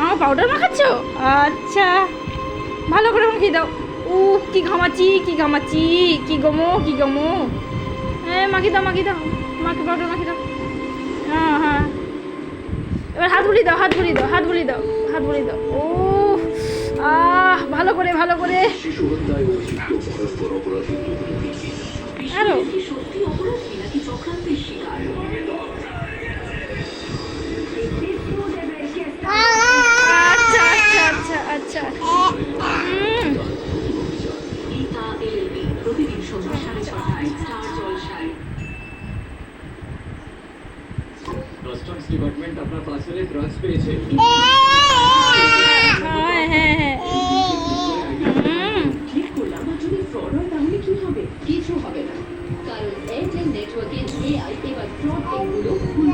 আমার পাউডার মাখাচ্ছ? আচ্ছা, ভালো করে মাখিয়ে দাও। কি ঘামাচ্ছি, কি ঘামাচ্ছি, কি গমো, কি গমো। হ্যাঁ, মাখিয়ে দাও, মাখিয়ে দাও, পাউডার মাখিয়ে দাও। হ্যাঁ হ্যাঁ, এবার হাত বুলিয়ে দাও, হাত বুলিয়ে দাও, হাত বুলিয়ে দাও, হাত বুলিয়ে দাও। ভালো করে, ভালো করে। আরো আচ্ছা আচ্ছা আচ্ছা আচ্ছা। প্রতিদিন সন্ধ্যা 6:30 স্টার জলসায়। কাস্টমস ডিপার্টমেন্ট আপনার পার্সেলে ড্রাগস পেয়েছে। হ্যাঁ হ্যাঁ হ্যাঁ। ক্লিক করলাম, আর যদি ফ্রড হয় তাহলে কি হবে? কিছু হবে না, কারণ এয়ারটেল নেটওয়ার্কের এআই এবার ফ্রড